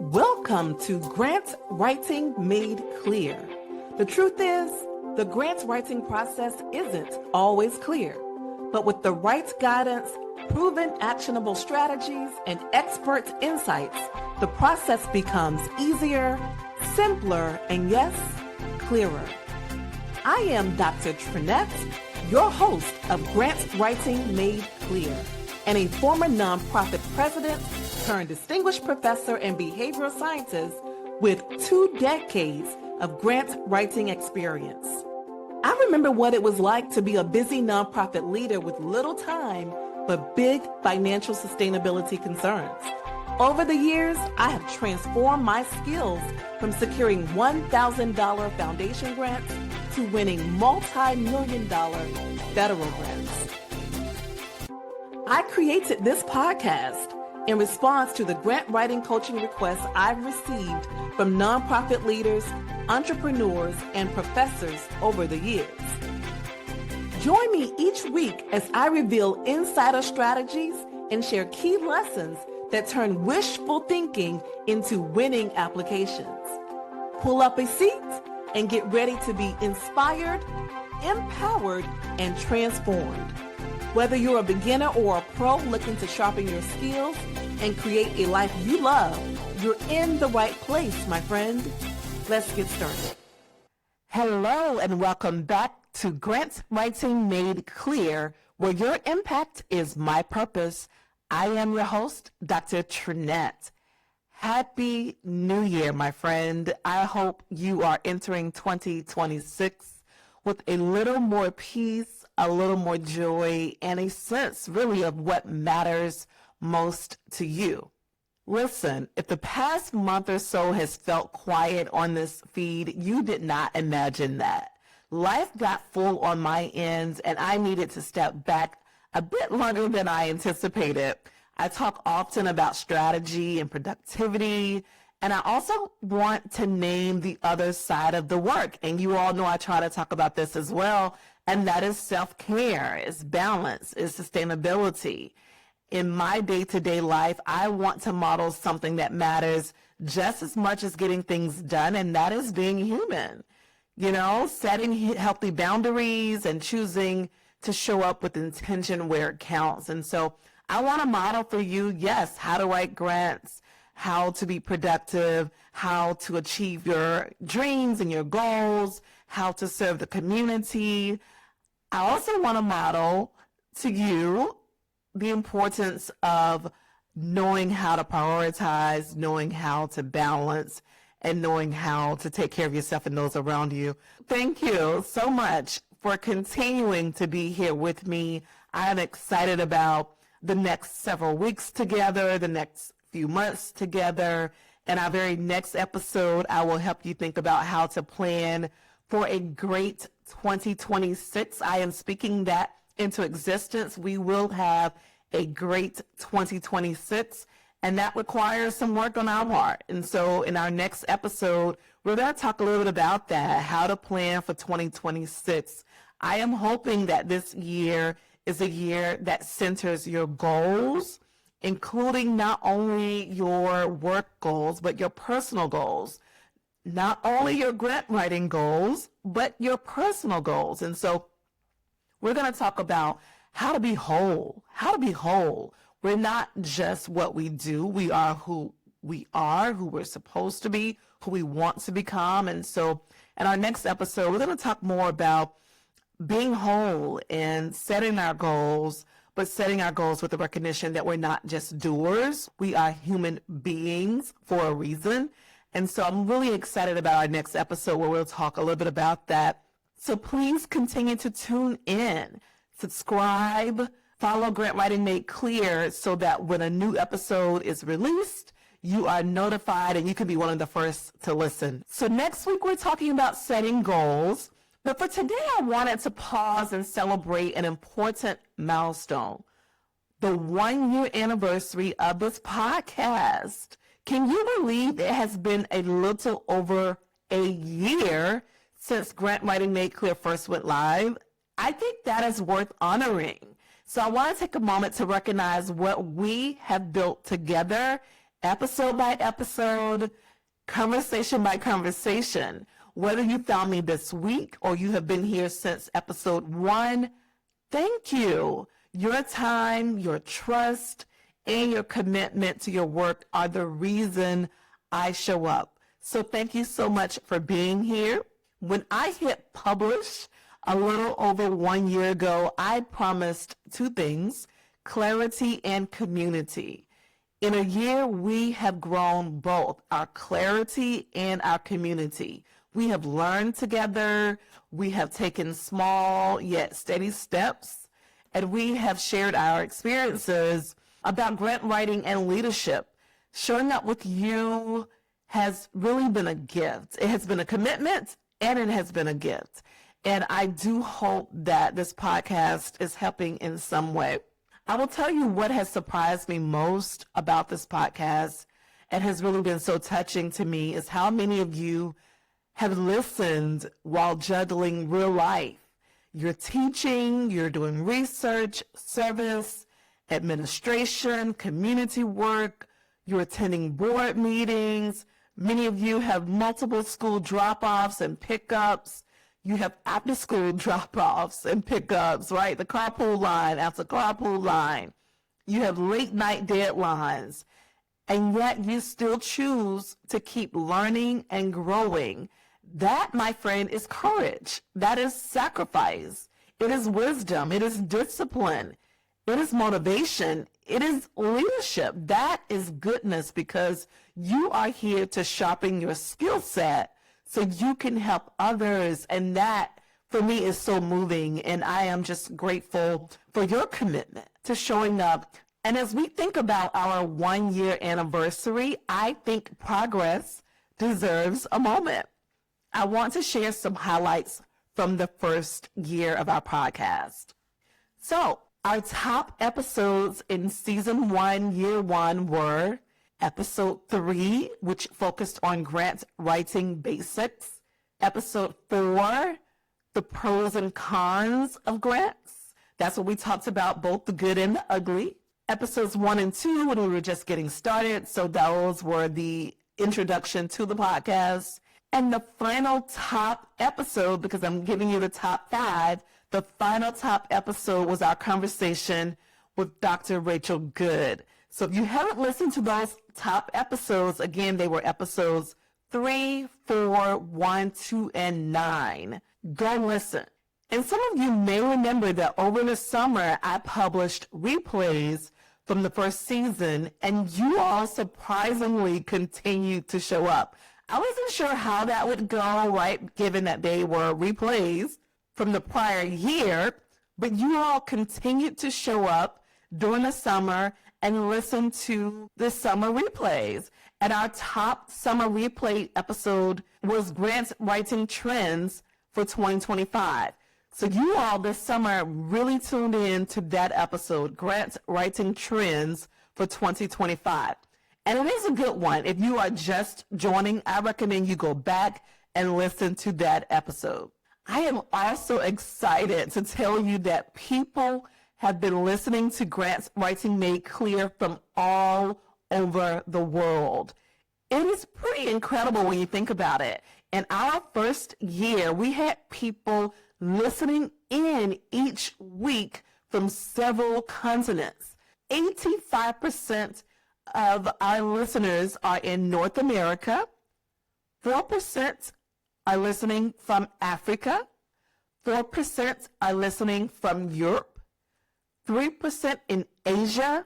Welcome to Grant Writing Made Clear. The truth is, the grant writing process isn't always clear, but with the right guidance, proven actionable strategies, and expert insights, the process becomes easier, simpler, and yes, clearer. I am Dr. Trenette, your host of Grant Writing Made Clear, and a former nonprofit president turned distinguished professor and behavioral scientist with 2 decades of grant writing experience. I remember what it was like to be a busy nonprofit leader with little time but big financial sustainability concerns. Over the years, I have transformed my skills from securing $1,000 foundation grants to winning multi-million-dollar federal grants. I created this podcast in response to the grant writing coaching requests I've received from nonprofit leaders, entrepreneurs, and professors over the years. Join me each week as I reveal insider strategies and share key lessons that turn wishful thinking into winning applications. Pull up a seat and get ready to be inspired, empowered, and transformed. Whether you're a beginner or a pro looking to sharpen your skills and create a life you love, you're in the right place, my friend. Let's get started. Hello and welcome back to Grant Writing Made Clear, where your impact is my purpose. I am your host, Dr. Trenette. Happy New Year, my friend. I hope you are entering 2026 with a little more peace, a little more joy, and a sense really of what matters most to you. Listen, if the past month or so has felt quiet on this feed, you did not imagine that. Life got full on my end, and I needed to step back a bit longer than I anticipated. I talk often about strategy and productivity, and I also want to name the other side of the work. And you all know I try to talk about this as well, and that is self-care, is balance, is sustainability. In my day-to-day life, I want to model something that matters just as much as getting things done, and that is being human. You know, setting healthy boundaries and choosing to show up with intention where it counts. And so I want to model for you, yes, how to write grants, how to be productive, how to achieve your dreams and your goals, how to serve the community. I also want to model to you the importance of knowing how to prioritize, knowing how to balance, and knowing how to take care of yourself and those around you. Thank you so much for continuing to be here with me. I'm excited about the next several weeks together, the next few months together. In our very next episode, I will help you think about how to plan for a great 2026. I am speaking that into existence. We will have a great 2026, and that requires some work on our part. And so in our next episode, we're going to talk a little bit about that, how to plan for 2026. I am hoping that this year is a year that centers your goals, including not only your work goals, but your personal goals. Not only your grant writing goals, but your personal goals. And so we're going to talk about how to be whole, We're not just what we do. We are who we are, who we're supposed to be, who we want to become. And so in our next episode, we're going to talk more about being whole and setting our goals, but setting our goals with the recognition that we're not just doers. We are human beings for a reason. And so I'm really excited about our next episode where we'll talk a little bit about that. So please continue to tune in, subscribe, follow Grant Writing Made Clear so that when a new episode is released, you are notified and you can be one of the first to listen. So next week, we're talking about setting goals. But for today, I wanted to pause and celebrate an important milestone, the 1-year anniversary of this podcast. Can you believe it has been a little over a year since Grant Writing Made Clear first went live? I think that is worth honoring. So I want to take a moment to recognize what we have built together episode by episode, conversation by conversation. Whether you found me this week or you have been here since episode 1, thank you. Your time, your trust, and your commitment to your work are the reason I show up. So thank you so much for being here. When I hit publish a little over 1 year ago, I promised 2 things: clarity and community. In a year, we have grown both our clarity and our community. We have learned together, we have taken small yet steady steps, and we have shared our experiences about grant writing and leadership. Showing up with you has really been a gift. It has been a commitment and it has been a gift. And I do hope that this podcast is helping in some way. I will tell you what has surprised me most about this podcast and has really been so touching to me is how many of you have listened while juggling real life. You're teaching, you're doing research, service, administration, community work, you're attending board meetings. Many of you have multiple school drop-offs and pickups. You have after-school drop-offs and pickups, right? The carpool line after carpool line. You have late-night deadlines. And yet you still choose to keep learning and growing. That, my friend, is courage. That is sacrifice. It is wisdom. It is discipline. It is motivation. It is leadership. That is goodness because you are here to sharpen your skill set so you can help others. And that, for me, is so moving. And I am just grateful for your commitment to showing up. And as we think about our 1 year anniversary, I think progress deserves a moment. I want to share some highlights from the first year of our podcast. So, our top episodes in season 1, year 1 were episode 3, which focused on grant writing basics. Episode 4, the pros and cons of grants. That's what we talked about, both the good and the ugly. Episodes 1 and 2, when we were just getting started. So those were the introduction to the podcast. And the final top episode, because I'm giving you the top 5, the final top episode was our conversation with Dr. Rachel Good. So if you haven't listened to those top episodes, again, they were episodes 3, 4, 1, 2, and 9. Go listen. And some of you may remember that over the summer, I published replays from the first season, and you all surprisingly continued to show up. I wasn't sure how that would go, right, given that they were replays from the prior year, but you all continued to show up during the summer and listen to the summer replays. And our top summer replay episode was Grant Writing Trends for 2025. So you all this summer really tuned in to that episode, Grant Writing Trends for 2025. And it is a good one. If you are just joining, I recommend you go back and listen to that episode. I am also excited to tell you that people have been listening to Grants Writing Made Clear from all over the world. It is pretty incredible when you think about it. In our first year, we had people listening in each week from several continents. 85% of our listeners are in North America. 4% are listening from Africa. 4% are listening from Europe. 3% in Asia.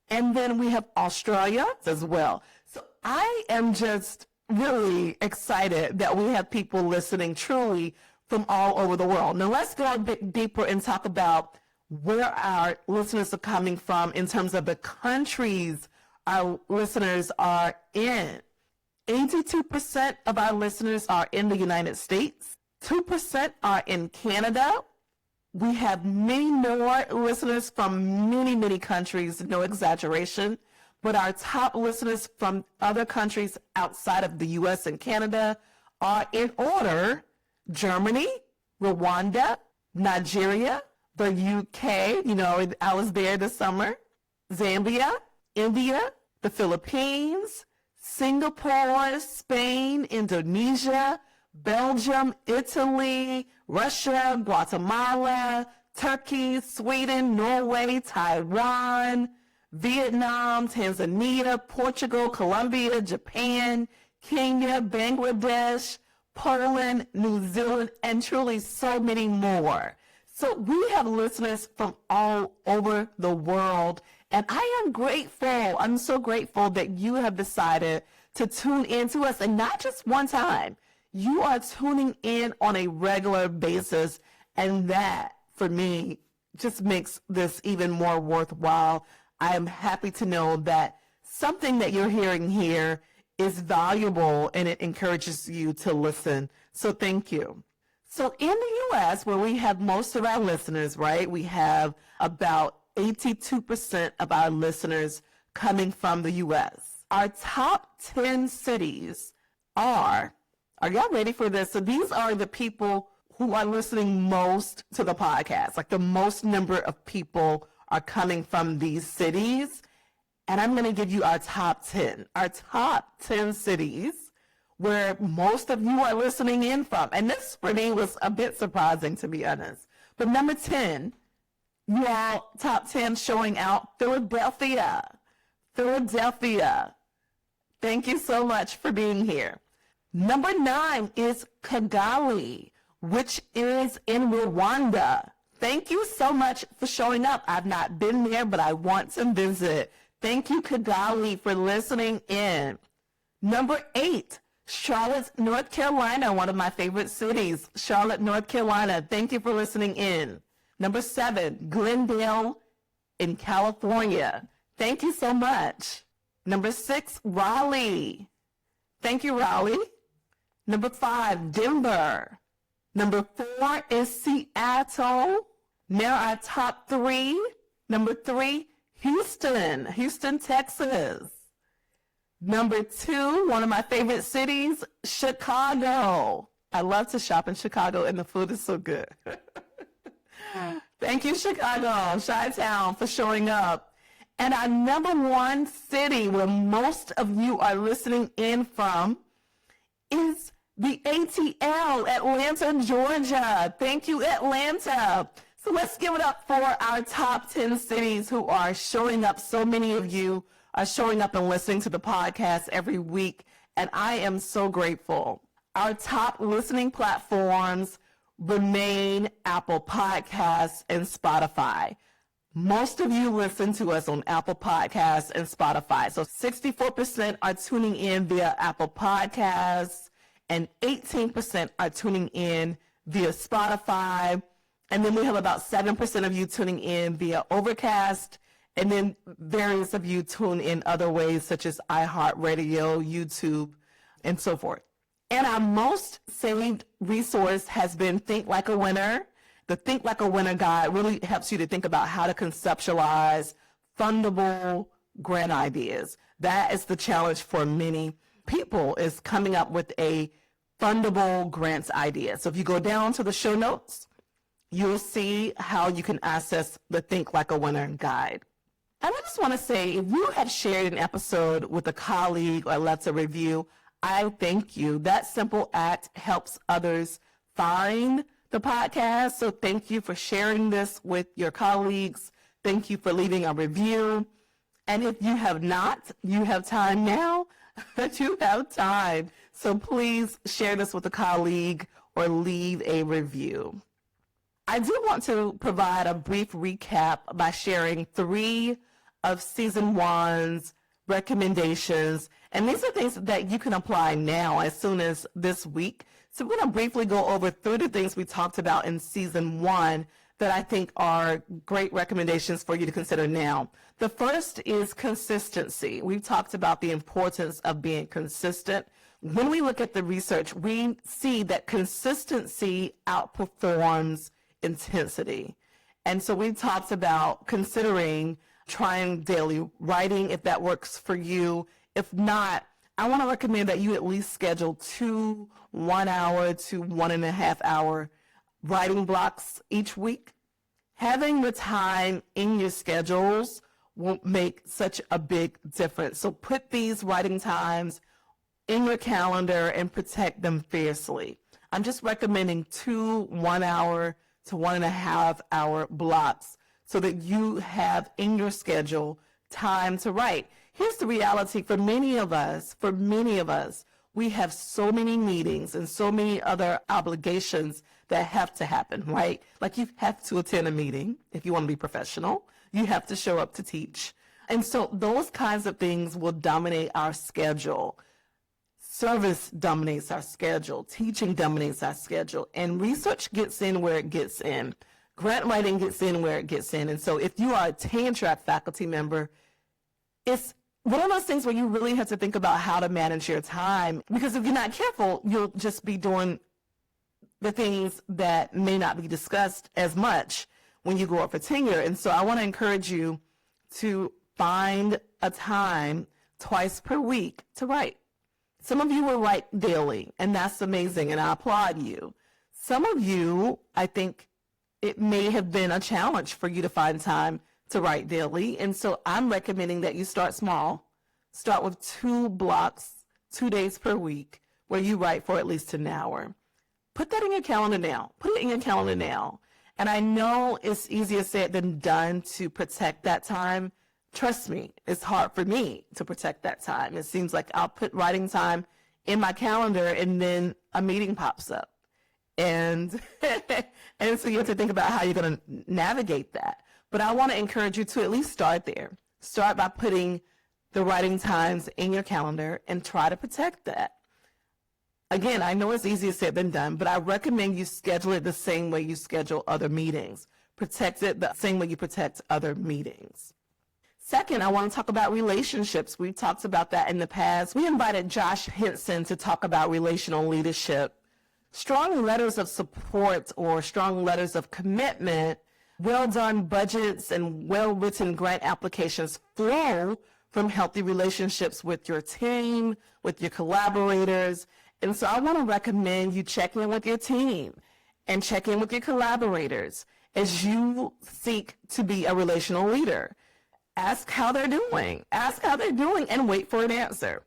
And then we have Australia as well. So I am just really excited that we have people listening truly from all over the world. Now let's go a bit deeper and talk about where our listeners are coming from in terms of the countries our listeners are in. 82% of our listeners are in the United States. 2% are in Canada. We have many more listeners from many, many countries, no exaggeration. But our top listeners from other countries outside of the U.S. and Canada are in order: Germany, Rwanda, Nigeria, the UK, I was there this summer, Zambia, India, the Philippines, Singapore, Spain, Indonesia, Belgium, Italy, Russia, Guatemala, Turkey, Sweden, Norway, Taiwan, Vietnam, Tanzania, Portugal, Colombia, Japan, Kenya, Bangladesh, Poland, New Zealand, and truly so many more. So we have listeners from all over the world, and I am grateful. I'm so grateful that you have decided to tune in to us, and not just one time. You are tuning in on a regular basis, and that, for me, just makes this even more worthwhile. I am happy to know that something that you're hearing here is valuable and it encourages you to listen. So thank you. So in the U.S., where we have most of our listeners, right, we have about 82% of our listeners coming from the U.S. Our top 10 cities are y'all ready for this? So these are the people who are listening most to the podcast. Like the most number of people are coming from these cities. And I'm going to give you our top 10. Our top 10 cities where most of you are listening in from. And this for me was a bit surprising, to be honest. But number 10, you all, top 10 showing out Philadelphia. Philadelphia. Thank you so much for being here. Number 9 is Kigali, which is in Rwanda. Thank you so much for showing up. I've not been there, but I want to visit. Thank you, Kigali, for listening in. Number 8, Charlotte, North Carolina, one of my favorite cities. Charlotte, North Carolina. Thank you for listening in. Number 7, Glendale in California. Thank you so much. Number 6, Raleigh. Thank you, Raleigh. Number 5, Denver. Number 4 is Seattle. Now our top 3. Number 3, Houston, Texas. Number 2, one of my favorite cities, Chicago. I love to shop in Chicago and the food is so good. Thank you, Chicago, Chi-Town, for showing up. And our number 1 city where most of you are listening in from is the ATL, Atlanta, Georgia. Thank you, Atlanta. So let's give it up for our top 10 cities who are showing up. So many of you are showing up and listening to the podcast every week, and I am so grateful. Our top listening platforms remain Apple Podcasts and Spotify. Most of you listen to us on Apple Podcasts and Spotify. So 64% are tuning in via Apple Podcasts, and 18% are tuning in via Spotify. And then we have about 7% of you tuning in via Overcast, and then various of you tune in other ways such as iHeartRadio, YouTube, and so forth. And our most saved resource has been Think Like a Winner. The Think Like a Winner guide really helps you to think about how to conceptualize fundable grant ideas. That is the challenge for many people, is coming up with a fundable grants idea. So if you go down to the show notes, you'll see how you can access the Think Like a Winner guide. And I just want to say, if you have shared an episode with a colleague or left a review, I thank you. That simple act helps others find the podcast. So thank you for sharing this with your colleagues. Thank you for leaving a review. And if you have not, you have time now. You have time. So please share this with a colleague or leave a review. I do want to provide a brief recap by sharing 3 of season 1's recommendations. And these are things that you can apply now as soon as this week. So we're going to briefly go over 3 of the things we talked about in season 1 that I think are great recommendations for you to consider now. The first is consistency. We've talked about the importance of being consistent. When we look at the research, we see that consistency outperforms intensity. And so we talked about considering trying daily writing if that works for you. If not, I want to recommend that you at least schedule 2 1-hour to 1.5-hour writing blocks each week. Having the time in your schedules will make such a big difference. So put these writing times in your calendar and protect them fiercely. I'm just recommending 2 1-hour to 1.5-hour blocks so that you have in your schedule time to write. Here's the reality for many of us, we have so many meetings and so many other obligations that have to happen, right? Like you have to attend a meeting if you want to be professional. You have to show up to teach. And so those kinds of things will dominate our schedule. Service dominates our schedule. Teaching dominates our schedule. And research gets in where it gets in. Grant writing gets in where it gets in. And so if you are a tenure track faculty member, it's one of those things where you really have to think about how to manage your time, because if you're not careful, you'll just be doing the things that may not be discussed as much when you go up for tenure. And so I want to encourage you to find a time twice per week to write. Some of you will write daily, and that's amazing, and I applaud you. Some of you, I think it may have been a challenge for you to find time to write daily, and so I'm recommending that you start small. Start with 2 blocks, 2 days per week, where you write for at least an hour. Put that in your calendar now. Put it in your calendar now. And I know it's easier said than done to protect that time. Trust me, it's hard for me to protect that time. It seems like I'll put writing time in my calendar and then a meeting pops up. And, and so you have to think about how you're going to navigate that. But I want to encourage you to at least start there. Start by putting the writing times in your calendar and try to protect that. Again, I know it's easier said than done, but I recommend you schedule it the same way you schedule other meetings. Protect it the same way you protect other meetings. Second, I want to talk about relationships. We've talked about that in the past. We invited Josh Henson to talk about relational leadership. Strong letters of support or strong letters of commitment, well-done budgets, and well-written grant applications flow from healthy relationships with your team, with your collaborators. And so I want to recommend you check in with your team and check in with your collaborators as you seek to be a relational leader. Ask how they're doing. Ask how they're doing and wait for an answer.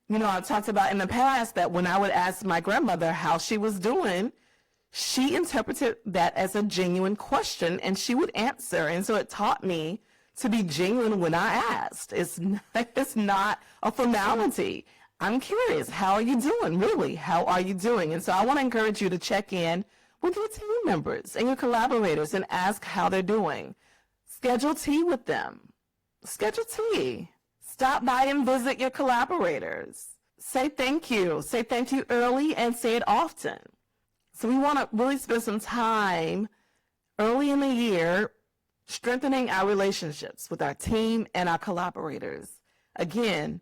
You know, I've talked about in the past that when I would ask my grandmother how she was doing, she interpreted that as a genuine question and she would answer. And so it taught me to be genuine when I asked. It's not a formality. I'm curious, how are you doing? Really, how are you doing? And so I want to encourage you to check in with your team members and your collaborators and ask how they're doing. Schedule tea with them. Schedule tea. Stop by and visit your collaborators. Say thank you. Say thank you early and say it often. So we want to really spend some time early in the year strengthening our relationships with our team and our collaborators. Again,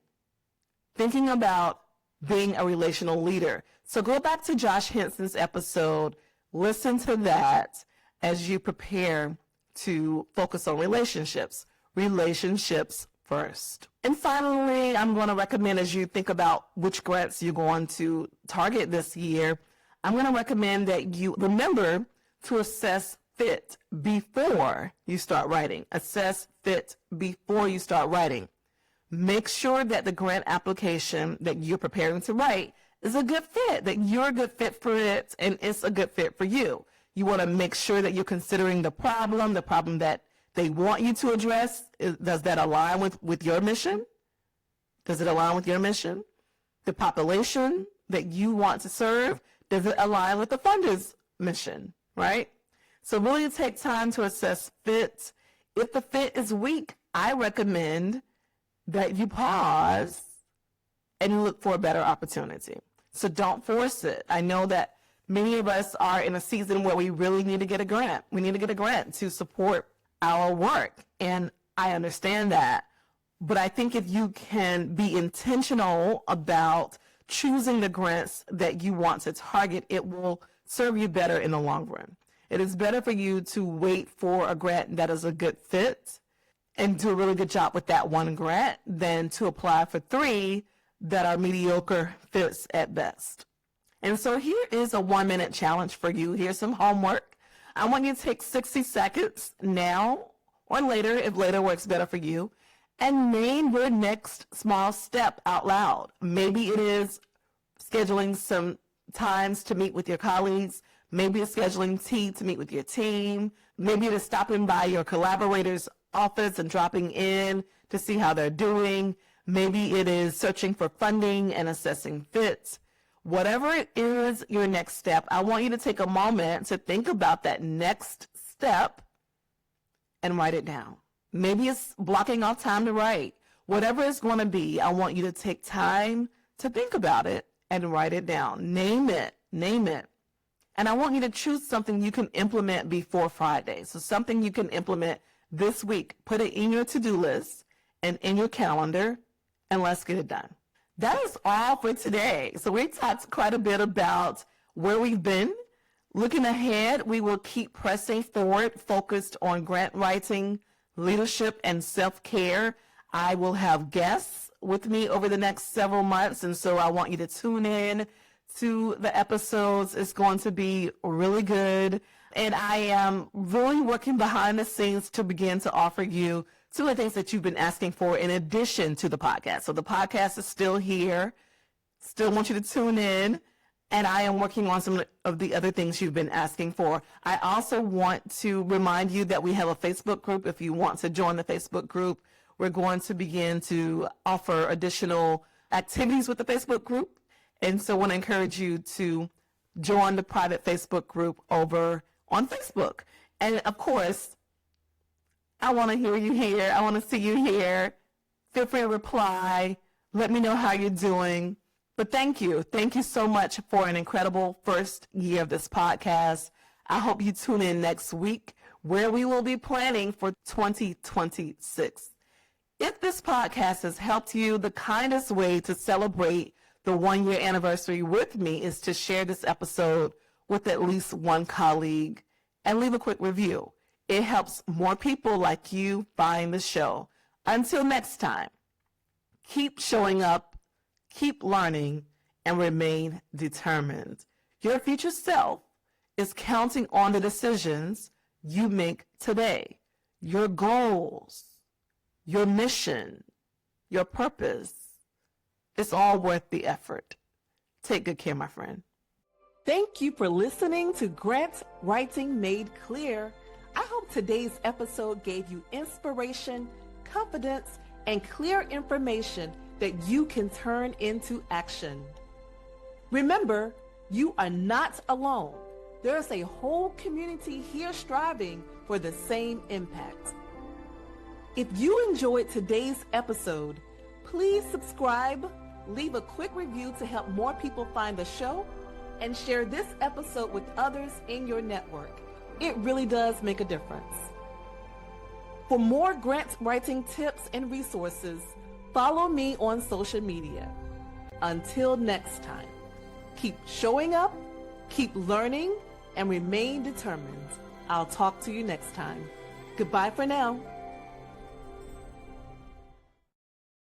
thinking about being a relational leader. So go back to Josh Henson's episode. Listen to that as you prepare to focus on relationships. Relationships first. And finally, I'm going to recommend as you think about which grants you're going to target this year, I'm going to recommend that you remember to assess fit before you start writing. Assess fit before you start writing. Make sure that the grant application that you're preparing to write is a good fit, that you're a good fit for it and it's a good fit for you. You want to make sure that you're considering the problem that they want you to address. Does that align with your mission? Does it align with your mission? The population that you want to serve, does it align with the funder's mission, right? So really take time to assess fit. If the fit is weak, I recommend that you pause and look for a better opportunity. So don't force it. I know that many of us are in a season where we really need to get a grant. We need to get a grant to support our work, and I understand that. But I think if you can be intentional about choosing the grants that you want to target, it will serve you better in the long run. It is better for you to wait for a grant that is a good fit and do a really good job with that one grant than to apply for 3 that are mediocre fits at best. And so here is a 1-minute challenge for you. Here's some homework. I want you to take 60 seconds now or later if later works better for you, and name your next small step out loud. Maybe it is scheduling some times to meet with your colleagues. Maybe it's scheduling tea to meet with your team. Maybe it is stopping by your collaborator's office and dropping in to see how they're doing. Maybe it is searching for funding and assessing fits. Whatever it is your next step, I want you to take a moment to think about that next step and write it down. Maybe it's blocking off time to write. Whatever it's going to be, I want you to take time to think about it and write it down. Name it. And I want you to choose something you can implement before Friday. So something you can implement this week. Put it in your to-do list and in your calendar, and let's get it done. That is all for today. So we talked quite a bit about where we've been. Looking ahead, we will keep pressing forward, focused on grant writing, leadership, and self-care. I will have guests with me over the next several months, and so I want you to tune in to the episodes. It's going to be really good, and I am really working behind the scenes to begin to offer you some of the things that you've been asking for in addition to the podcast. So the podcast is still here. Still want you to tune in. And I am working on some of the other things you've been asking for. I also want to remind you that we have a Facebook group. If you want to join the Facebook group, we're going to begin to offer additional activities with the Facebook group. And so I want to encourage you to join the private Facebook group over on Facebook. And of course, I want to hear you here. I want to see you here. Feel free to reply. Let me know how you're doing. But thank you. Thank you so much for an incredible first year of this podcast. I hope you tune in next week where we will be planning for 2026. If this podcast has helped you, the kindest way to celebrate the 1-year anniversary with me is to share this episode with at least one colleague and leave a quick review. It helps more people like you find the show. Until next time, keep showing up, keep learning, and remain determined. Your future self is counting on the decisions you make today. Your goals, your mission, your purpose, it's all worth the effort. Take good care, my friend. Thank you for listening to Grant Writing Made Clear. I hope today's episode gave you inspiration, confidence, and clear information that you can turn into action. Remember, you are not alone. There's a whole community here striving for the same impact. If you enjoyed today's episode, please subscribe, leave a quick review to help more people find the show, and share this episode with others in your network. It really does make a difference. For more grant writing tips and resources, follow me on social media. Until next time, keep showing up, keep learning, and remain determined. I'll talk to you next time. Goodbye for now.